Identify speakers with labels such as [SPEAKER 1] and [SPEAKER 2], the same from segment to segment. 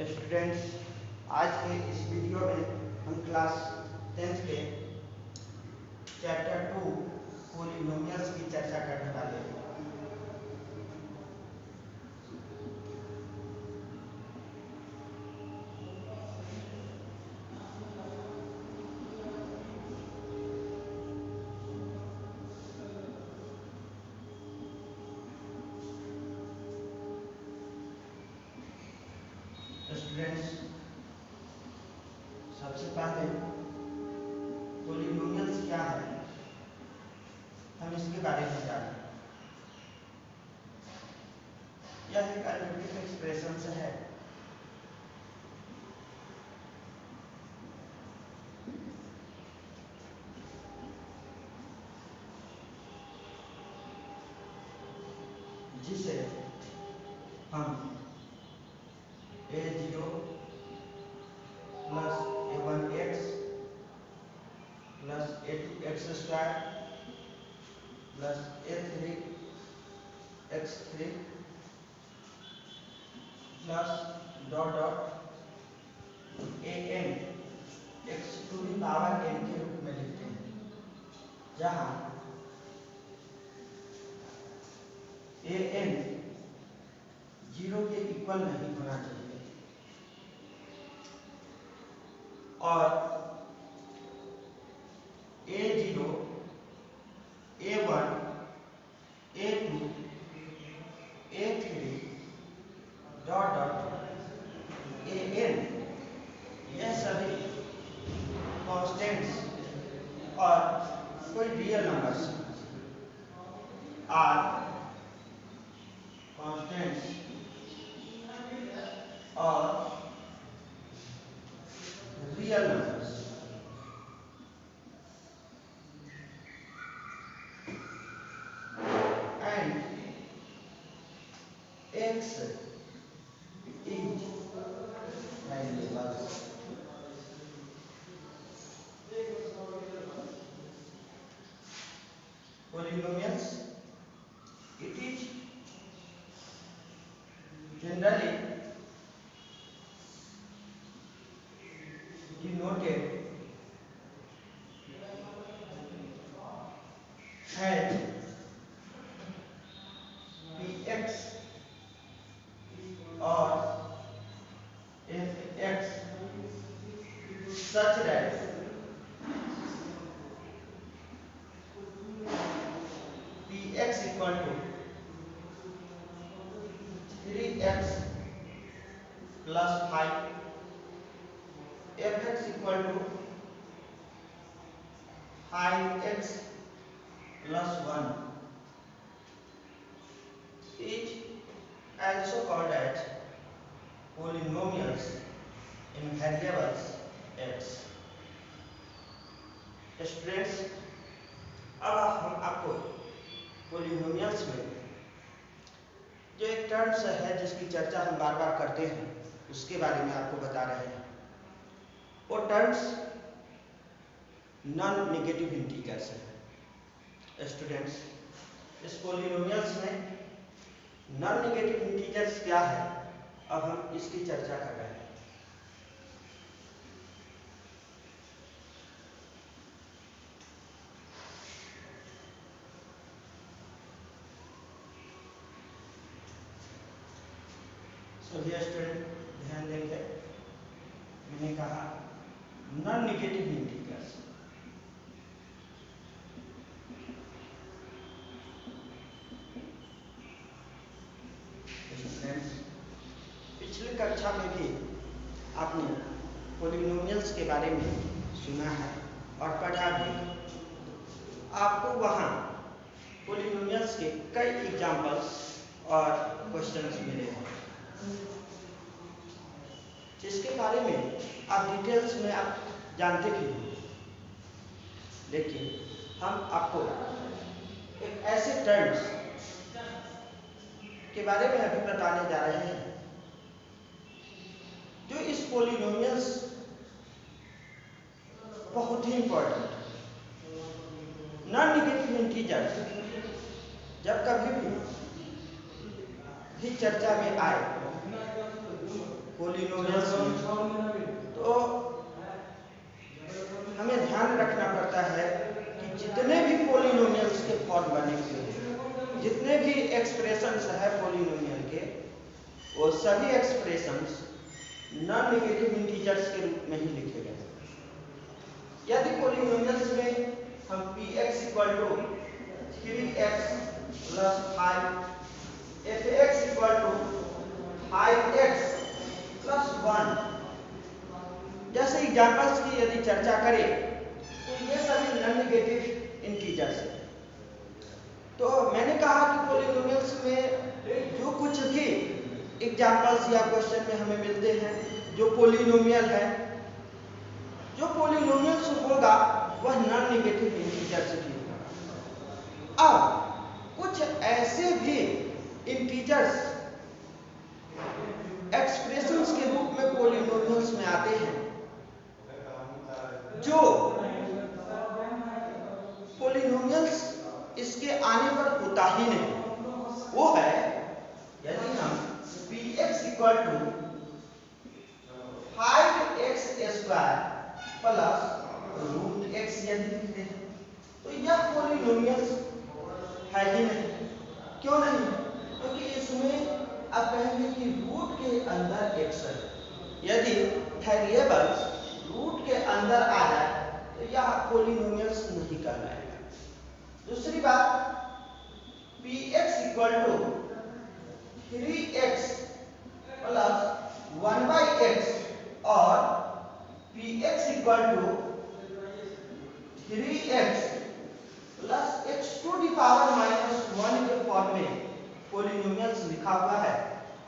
[SPEAKER 1] Students, आज के इस वीडियो में हम क्लास 10th के चैप्टर 2 पॉलिनोमियल्स की चर्चा करने वाले हैं। स्टूडेंट्स, सबसे पहले पॉलिनोमियल्स क्या है हम इसके बारे में जानें। यह एक अल्जेब्रिक एक्सप्रेशन है जिसे हम a0 plus a1x plus a2x square plus a3x3 plus dot dot an x to the power n के रूप में लिखते हैं, जहां an 0 के इक्वल नहीं होना चाहिए और a0, a1, a2, a3 dot dot an यह सभी कॉन्स्टेंट्स और कोई रियल नंबर्स आर कॉन्स्टेंट्स और real numbers and x is variables। Polynomials, it is generally denoted as px or fx such that px equal to 3x plus 5, fx equal to 5x plus 1 is also called as polynomials in variables x। Students, अब हम आपको polynomials में जो एक terms है जिसकी चर्चा हम बार बार करते हैं उसके बारे में आपको बता रहे हैं। वो टर्म्स नॉन नेगेटिव इंटीजर्स हैं। स्टूडेंट्स, इस पॉलिनोमियल्स में नॉन नेगेटिव इंटीजर्स क्या है, अब हम इसकी चर्चा कर रहे हैं। सभी स्टूडेंट ध्यान देंगे, मैंने कहा नॉन नेगेटिव इंटीजर्स। स्टूडेंट्स, पिछली कक्षा में भी आपने पॉलिनोमियल्स के बारे में सुना है और पढ़ा भी। आपको वहाँ पॉलिनोमियल्स के कई एग्जांपल्स और क्वेश्चंस मिले हैं जिसके बारे में आप डिटेल्स में आप जानते भी हैं, लेकिन हम आपको एक ऐसे टर्म्स के बारे में अभी बताने जा रहे हैं जो इस पॉलिनोमियल्स बहुत ही इंपॉर्टेंट नॉन नेगेटिव इंटीजर्स जब कभी भी चर्चा में आए पोलिनोमियल्स में, तो हमें ध्यान रखना पड़ता है कि जितने भी पोलिनोमियल्स के फॉर्म बने हुए हैं, जितने भी एक्सप्रेशंस है पोलिनोमियल के, वो सभी एक्सप्रेशंस नॉन नेगेटिव इंटीजर्स के रूप में ही लिखे गए हैं। यदि पोलिनोमियल्स में हम px equal to 3x plus 5, fx equal to 5x plus 1 जैसे एग्जाम्पल्स की यदि चर्चा करें, तो ये सभी नॉन नेगेटिव इंटीजर्स हैं। तो मैंने कहा कि पोलिनोमियल्स में जो कुछ भी एग्जाम्पल्स या क्वेश्चन में हमें मिलते हैं, जो पोलिनोमियल है, जो पोलिनोमियल्स होगा वह नॉन नेगेटिव इंटीजर्स ही होगा। अब कुछ ऐसे भी इंटीजर्स एक्सप्रेशंस के रूप में पोलिनोमियल्स में आते हैं जो पोलिनोमियल्स इसके आने पर होता ही नहीं। वो है यदि हम px equal to 5x square plus root x यदि लिखते हैं, तो यह पोलिनोमियल्स है ही नहीं। क्यों नहीं? क्योंकि इसमें आप कहेंगे कि रूट के अंदर x है। यदि वेरिएबल्स रूट के अंदर आ जाए तो यह पोलिनोमियल्स नहीं कहलाएगा। दूसरी बात, px equal to 3x plus 1/x और px equal to 3x plus x to the power -1 के फॉर्म में पोलिनोमियल्स लिखा हुआ है,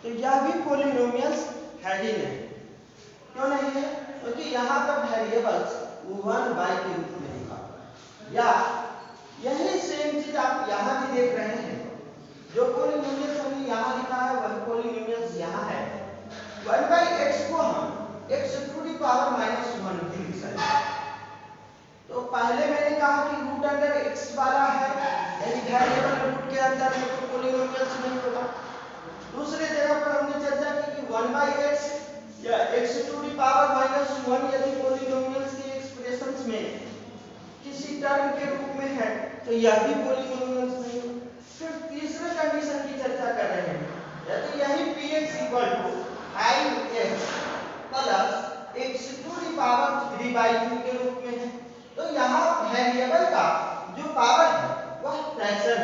[SPEAKER 1] तो यह भी पोलिनोमियल्स है ही नहीं। क्यों नहीं है? क्योंकि यहाँ पर वेरिएबल्स 1/y के रूप में लिखा हुआ है। या यही सेम चीज आप यहाँ भी देख रहे हैं, जो पोलिनोमियल्स हमने यहाँ लिखा है वही पोलिनोमियल्स यहाँ है। 1/x को हम x टू द पावर -1 भी लिख सकते हैं। तो पहले मैंने कहा कि रूट अंडर x वाला है, यानी वेरिएबल रूट के अंदर है तो पोलिनोमियल्स नहीं होगा। दूसरे जगह पर हमने चर्चा की कि 1/x या x टू द पावर -1 यदि पोलिनोमियल्स के एक्सप्रेशंस में किसी टर्म के रूप में है तो यह भी पोलिनोमियल्स नहीं होगा। फिर तीसरे कंडीशन की चर्चा कर रहे हैं, यदि यही px equal to 5x plus x to the power 3/2 के रूप में है, तो यहाँ वेरिएबल का जो पावर है वह फ्रैक्शन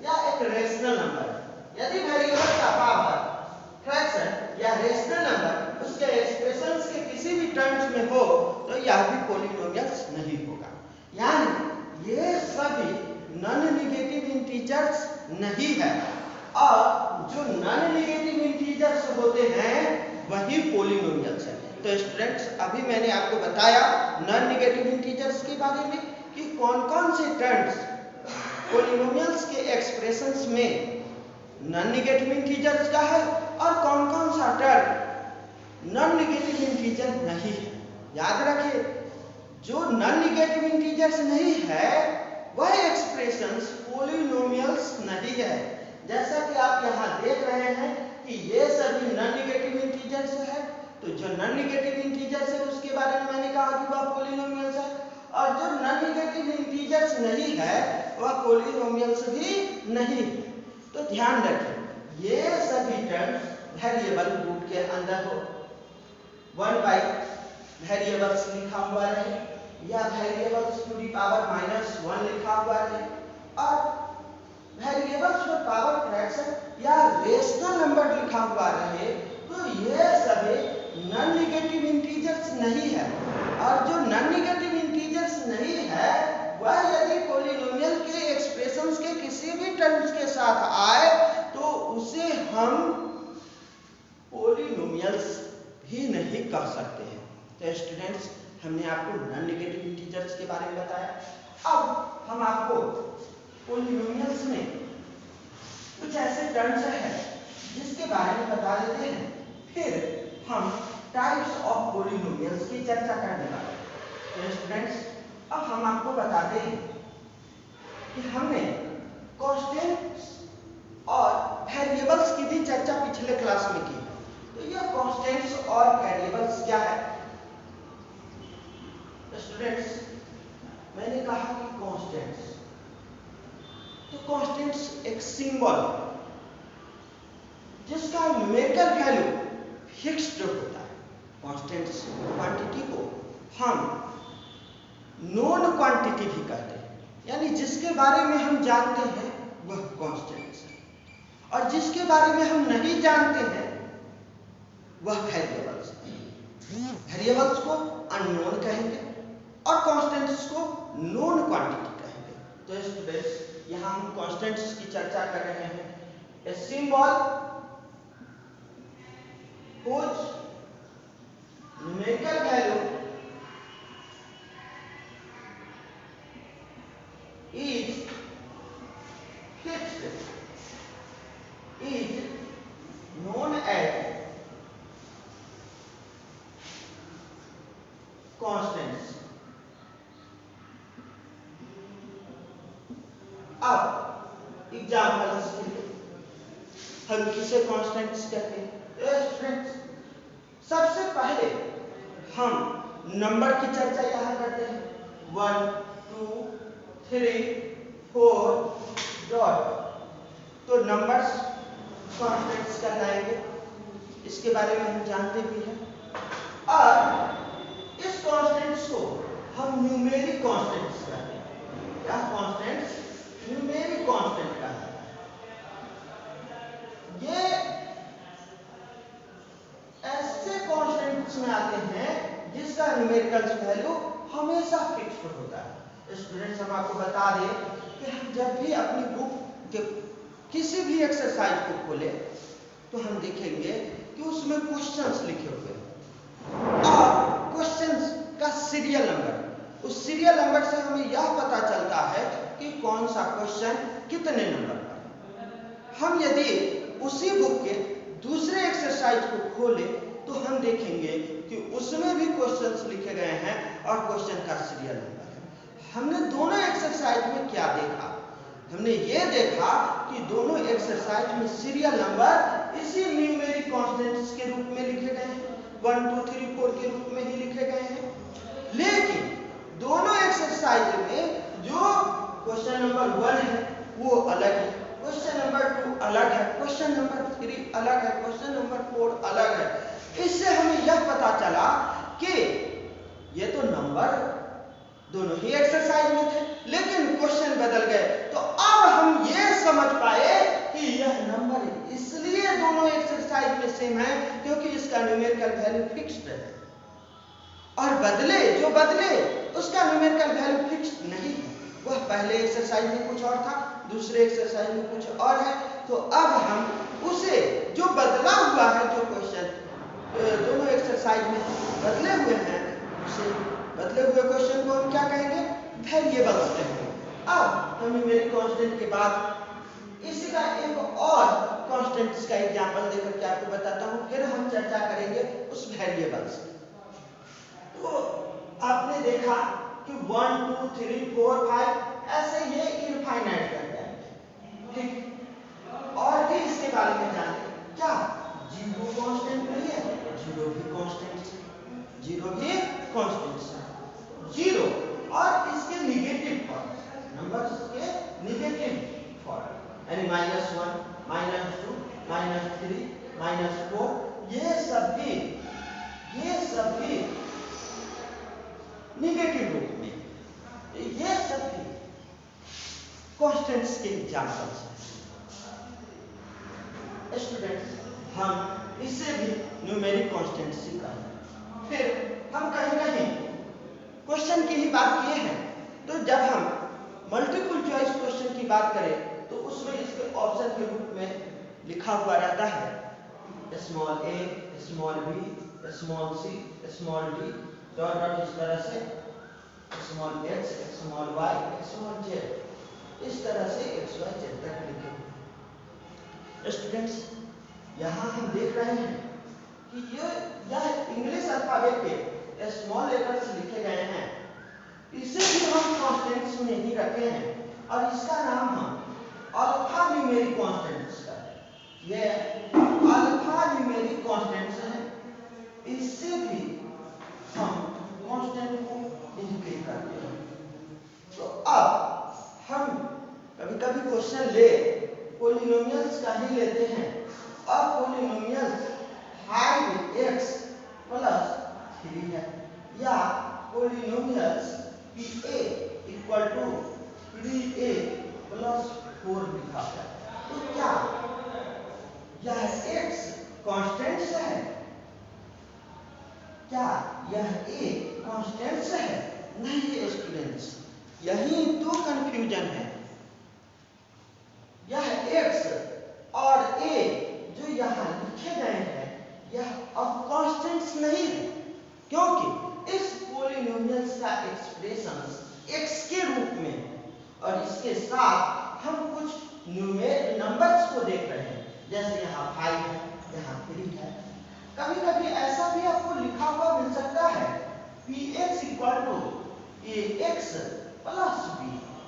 [SPEAKER 1] या एक रेशनल नंबर है। यदि वेरिएबल का पावर फ्रैक्शन या रेशनल नंबर उसके एक्सप्रेशंस के किसी भी टर्म्स में हो तो यह भी पोलिनोमियल्स नहीं होगा। यानी ये सभी नॉन नेगेटिव इंटीजर्स नहीं है, और जो नॉन नेगेटिव इंटीजर्स होते हैं वही पोलिनोमियल्स है। तो स्टूडेंट्स, अभी मैंने आपको बताया नॉन नेगेटिव इंटीजर्स के बारे में कि कौन कौन से टर्म्स पोलिनोमियल्स के एक्सप्रेशंस में नॉन नेगेटिव इंटीजर्स का है और कौन कौन सा टर्म नॉन नेगेटिव इंटीजर नहीं है। याद रखिए, जो नॉन नेगेटिव इंटीजर्स नहीं है वह एक्सप्रेशंस पोलिनोमियल्स नहीं है। जैसा कि आप यहाँ देख रहे हैं कि ये सभी नॉन नेगेटिव इंटीजर्स है, तो जो नॉन नेगेटिव इंटीजर्स है उसके बारे में मैंने कहा कि वह पोलिनोमियल्स है, और जो नॉन नेगेटिव इंटीजर्स नहीं है वह पोलिनोमियल्स भी नहीं। तो ध्यान रखें, ये सभी टर्म्स वेरिएबल रूट के अंदर हो, 1/y वेरिएबल्स लिखा हुआ रहे या वेरिएबल्स टू द पावर -1 लिखा हुआ रहे, और वेरिएबल्स में पावर फ्रैक्शन या रेशनल नंबर लिखा हुआ रहे, तो ये सभी नॉन नेगेटिव इंटीजर्स नहीं है। और जो नॉन नेगेटिव इंटीजर्स नहीं है वह यदि पोलिनोमियल के एक्सप्रेशंस के किसी भी टर्म्स के साथ आए तो उसे हम पोलिनोमियल्स भी नहीं कह सकते हैं। तो स्टूडेंट्स, हमने आपको नॉन नेगेटिव इंटीजर्स के बारे में बताया। अब हम आपको पोलिनोमियल्स में कुछ ऐसे टर्म्स हैं जिसके बारे में बता देते हैं, फिर हम टाइप्स ऑफ पोलिनोमियल्स की चर्चा करने वाले हैं। तो स्टूडेंट्स, अब हम आपको बताते हैं कि हमने कांस्टेंट्स और वेरिएबल्स की भी चर्चा पिछले क्लास में की। तो यह कांस्टेंट्स कांस्टेंट्स एक सिंबल जिसका न्यूमेरिकल वैल्यू फिक्स्ड होता है। कांस्टेंट्स क्वांटिटी को हम नोन क्वांटिटी भी कहते हैं, यानी जिसके बारे में हम जानते हैं वह कांस्टेंट्स है, और जिसके बारे में हम नहीं जानते हैं वह वेरिएबल्स है। वेरिएबल्स को अननोन कहेंगे और कांस्टेंट्स को नोन क्वांटिटी कहेंगे। तो स्टूडेंट्स यहाँ हम कांस्टेंट्स की चर्चा कर रहे हैं। A symbol whose numerical value is fixed is known as constants। अब एग्जाम्पल्स के लिए हम किसे कांस्टेंट्स कहते हैं? सबसे पहले हम नंबर की चर्चा यहाँ करते हैं। 1 2 3 4 डॉट, तो नंबर्स कांस्टेंट्स कहलाएंगे, इसके बारे में हम जानते भी हैं। और इस कांस्टेंट्स को हम न्यूमेरिक कांस्टेंट्स कहते हैं। क्या कांस्टेंट्स? न्यूमेरिक कांस्टेंट कहते हैं। ये ऐसे कांस्टेंट्स में आते हैं जिसका न्यूमेरिकल वैल्यू हमेशा फिक्स्ड होता है। स्टूडेंट्स हम आपको बता दें कि हम जब भी अपनी बुक के किसी भी एक्सरसाइज को खोले तो हम देखेंगे कि उसमें क्वेश्चंस लिखे हुए हैं और क्वेश्चंस का सीरियल नंबर, उस सीरियल नंबर से हमें यह पता चलता है कि कौन सा क्वेश्चन कितने नंबर पर। हम यदि उसी बुक के दूसरे एक्सरसाइज को खोले तो हम देखेंगे कि उसमें भी क्वेश्चंस लिखे गए हैं और क्वेश्चन का सीरियल नंबर है। हमने दोनों एक्सरसाइज में क्या देखा? हमने ये देखा कि दोनों एक्सरसाइज में सीरियल नंबर इसी न्यूमेरिक कांस्टेंट्स के रूप में लिखे गए हैं, 1 2 3 4 के रूप में ही लिखे गए हैं। लेकिन दोनों एक्सरसाइज में जो क्वेश्चन नंबर 1 है वो अलग है, क्वेश्चन नंबर 2 अलग है, क्वेश्चन नंबर 3 अलग है, क्वेश्चन नंबर 4 अलग है। इससे हमें यह पता चला कि ये तो नंबर दोनों ही एक्सरसाइज में थे लेकिन क्वेश्चन बदल गए। तो अब हम ये समझ पाए कि यह नंबर इसलिए दोनों एक्सरसाइज में सेम है क्योंकि इसका न्यूमेरिकल वैल्यू फिक्स्ड है, और जो बदले उसका न्यूमेरिकल वैल्यू फिक्स्ड नहीं है। वह पहले एक्सरसाइज में कुछ और था, दूसरे एक्सरसाइज में कुछ और है। तो अब हम उसे जो बदला हुआ है, जो क्वेश्चन दोनों एक्सरसाइज में बदले हुए हैं, उसे बदले हुए क्वेश्चन को हम क्या कहेंगे? वेरिएबल्स कहेंगे। अब हम न्यूमेरिक कांस्टेंट के बाद इसी का एक और कांस्टेंट्स का एग्जांपल देकर के आपको बताता हूँ, फिर हम चर्चा करेंगे उस वेरिएबल्स की। तो आपने देखा कि 1 2 3 4 5 ऐसे ये इनफाइनाइट कर जाएंगे, ठीक। और भी इसके बारे में जाने, क्या जीरो कांस्टेंट नहीं है? जीरो भी कांस्टेंट है, जीरो भी कांस्टेंट है। जीरो और इसके निगेटिव फॉर्म, नंबर्स के निगेटिव फॉर्म, यानी -1 -2 -3 -4, ये सभी निगेटिव रूप में, ये सभी कांस्टेंट्स के एग्जांपल्स हैं। स्टूडेंट्स हम इसे भी न्यूमेरिक कांस्टेंट्स ही कहते हैं। फिर हम कहीं क्वेश्चन की ही बात किए हैं, तो जब हम मल्टीपल चॉइस क्वेश्चन की बात करें तो उसमें इसके ऑप्शन के रूप में लिखा हुआ रहता है small a, small b, small c, small d, dot dot, इस तरह से small x, small y, small z, इस तरह से x y z तक लिखे हुए। स्टूडेंट्स यहाँ हम देख रहे हैं कि यह इंग्लिश अल्फाबेट के स्मॉल लेटर्स लिखे गए हैं, इसे भी हम कांस्टेंट्स में ही रखे हैं और इसका नाम हम अल्फा न्यूमेरिक कांस्टेंट्स का, ये अल्फा न्यूमेरिक कांस्टेंट्स हैं। इससे भी हम कांस्टेंट को इंडिकेट करते हैं। तो अब हम कभी-कभी क्वेश्चन पोलिनोमियल्स का ही लेते हैं। अब पोलिनोमियल्स 5x प्लस 3 है, या polynomials pa equal to 3a plus 4 लिखा है। तो क्या यह x कांस्टेंट है? क्या यह a कांस्टेंट है? नहीं स्टूडेंट्स, यही तो कंफ्यूजन है। यह x और a जो यहाँ लिखे गए हैं यह अब कांस्टेंट्स नहीं है, क्योंकि इस पोलिनोमियल्स का एक्सप्रेशन x के रूप में और इसके साथ हम कुछ न्यूमेरिक नंबर्स को देख रहे हैं, जैसे यहाँ 5 है, यहाँ 3 है। कभी कभी ऐसा भी आपको लिखा हुआ मिल सकता है px equal to ax plus b,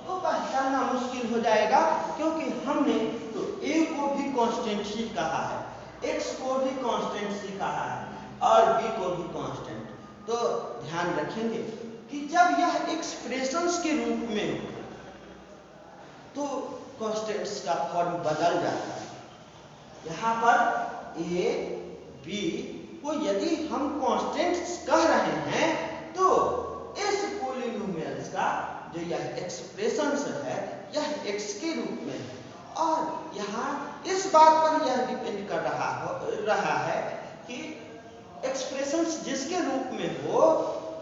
[SPEAKER 1] तो पहचानना मुश्किल हो जाएगा, क्योंकि हमने तो a को भी कांस्टेंट ही कहा है, x को भी कांस्टेंट ही कहा है और b को भी कांस्टेंट। तो ध्यान रखेंगे कि जब यह एक्सप्रेशंस के रूप में हो तो कांस्टेंट्स का फॉर्म बदल जाता है। यहाँ पर a b को यदि हम कांस्टेंट्स कह रहे हैं तो इस पोलिनोमियल्स का जो यह एक्सप्रेशंस है यह x के रूप में है, और यहाँ इस बात पर यह डिपेंड कर रहा है कि एक्सप्रेशंस जिसके रूप में हो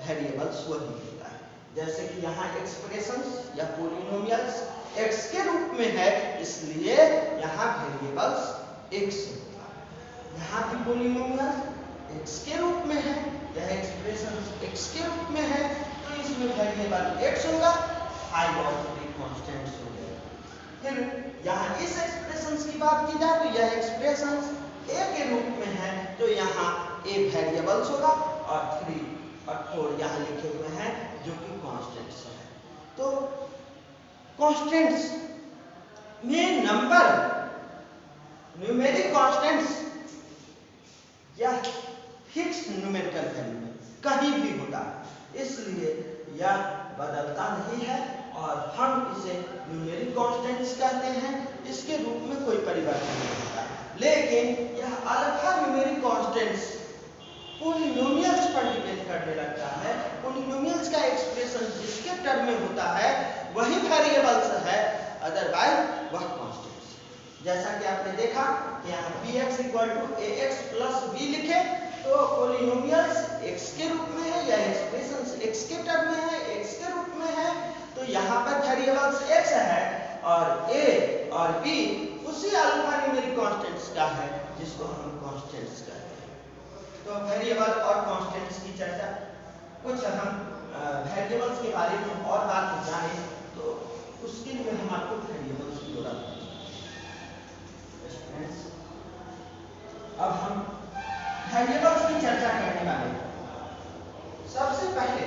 [SPEAKER 1] वेरिएबल्स वही होता है। जैसे कि यहाँ एक्सप्रेशंस या पोलिनोमियल्स x के रूप में है, इसलिए यहाँ वेरिएबल्स x होता है। यहाँ भी पोलिनोमियल x के रूप में है, यह एक्सप्रेशन x के रूप में है, तो इसमें वेरिएबल x होगा, 5 और 3 कांस्टेंट्स होंगे। फिर यहाँ इस एक्सप्रेशंस की बात की जाए तो यह एक्सप्रेशंस a के रूप में है, तो यहाँ a वेरिएबल्स होगा और 3 और 4 यहाँ लिखे हुए हैं जो कि कांस्टेंट्स है। तो कांस्टेंट्स में नंबर न्यूमेरिक कांस्टेंट्स या फिक्स्ड न्यूमेरिकल वैल्यू में कहीं भी होता है, इसलिए यह बदलता नहीं है और हम इसे न्यूमेरिक कांस्टेंट्स कहते हैं, इसके रूप में कोई परिवर्तन नहीं होता। लेकिन यह अल्फा न्यूमेरिक कांस्टेंट्स पोलिनोमियल्स पर डिपेंड करने लगता है। पोलिनोमियल्स का एक्सप्रेशन जिसके टर्म में होता है वही वेरिएबल्स है, अदरवाइज वह कांस्टेंट्स। जैसा कि आपने देखा कि यहाँ px equal to ax plus b लिखे तो पोलिनोमियल्स x के रूप में है या एक्सप्रेशंस x के टर्म में है, x के रूप में है, तो यहाँ पर वेरिएबल्स x है और a और b उसी अल्फा न्यूमेरिक कांस्टेंट्स का है जिसको हम कांस्टेंट्स कहते हैं। तो वेरिएबल और कांस्टेंट्स की चर्चा, कुछ हम वेरिएबल्स के बारे में और बात जाने तो उसके लिए हम आपको वेरिएबल्स की जरूरत है। अब हम वेरिएबल्स की चर्चा करने वाले हैं। सबसे पहले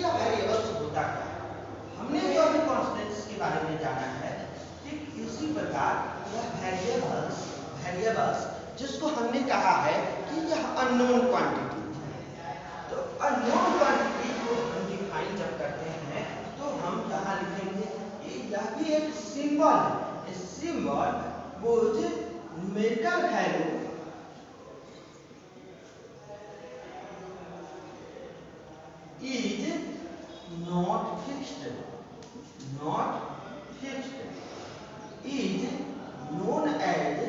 [SPEAKER 1] यह वेरिएबल्स होता क्या है? हमने जो अभी कांस्टेंट्स के बारे में जाना है, ठीक इसी प्रकार यह वेरिएबल्स जिसको हमने कहा है कि यह अननोन क्वांटिटी, तो अननोन क्वांटिटी को हम डिफाइन जब करते हैं तो हम यहाँ लिखेंगे कि यह भी एक सिंबल है। इस सिंबल बोझ numerical value is not fixed, is known as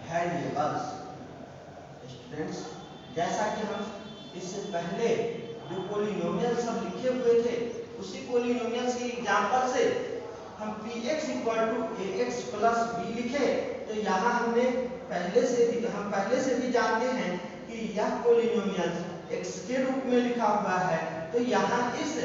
[SPEAKER 1] variables। Students, जैसा कि हम इससे पहले जो पोलिनोमियल सब लिखे हुए थे उसी पोलिनोमियल्स के एग्जांपल से हम px equal to ax plus b लिखे, तो यहाँ हम पहले से भी जानते हैं कि यह पोलिनोमियल x के रूप में लिखा हुआ है, तो यहाँ इस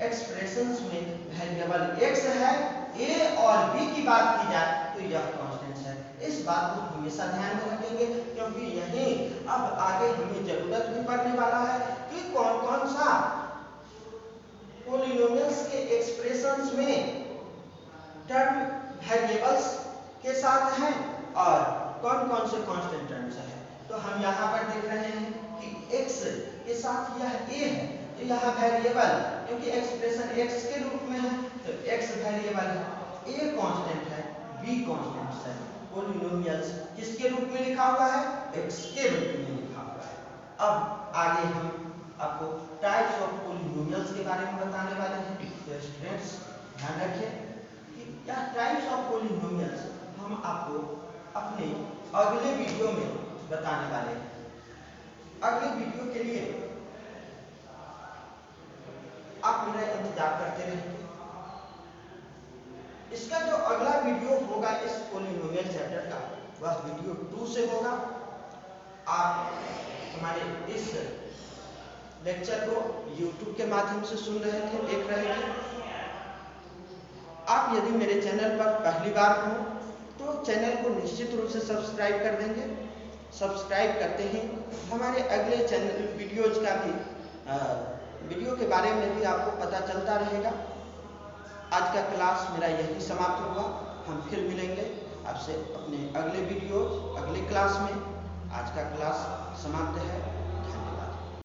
[SPEAKER 1] एक्सप्रेशंस में वेरिएबल x है। a और b की बात की जाए तो यह कांस्टेंट है। इस बात को हमेशा ध्यान में रखेंगे, क्योंकि यही अब आगे हमें जरूरत भी पड़ने वाला है कि कौन कौन सा पोलिनोमियल्स के एक्सप्रेशंस में टर्म वेरिएबल्स के साथ हैं और कौन कौन से कांस्टेंट टर्म्स हैं। तो हम यहाँ पर देख रहे हैं कि x के साथ यह a है, तो यहाँ वेरिएबल क्योंकि एक्सप्रेशन x के रूप में है तो x वेरिएबल है। ए कांस्टेंट है, बी कांस्टेंट है। पॉलिनोमियल्स किसके रूप में लिखा हुआ है? एक्स के रूप में लिखा हुआ है। अब आगे हम आपको टाइप्स ऑफ पॉलिनोमियल्स के बारे में बताने वाले हैं। तो स्टूडेंट्स ध्यान रखें कि यह टाइप्स ऑफ पॉलिनोमियल्स हम आपको अपने अगले वीडियो में बताने वाले हैं। अगले वीडियो के लिए आप मेरा इंतजार करते रहें। इसका जो अगला वीडियो होगा इस पॉलिनोमियल चैप्टर का, वह वीडियो 2 से होगा। आप हमारे इस लेक्चर को YouTube के माध्यम से सुन रहे थे, देख रहे थे। आप यदि मेरे चैनल पर पहली बार हो तो चैनल को निश्चित रूप से सब्सक्राइब कर देंगे। सब्सक्राइब करते ही हमारे अगले चैनल वीडियोज का भी वीडियो के बारे में भी आपको पता चलता रहेगा। आज का क्लास मेरा यही समाप्त हुआ। हम फिर मिलेंगे आपसे अपने अगले वीडियो, अगले क्लास में। आज का क्लास समाप्त है।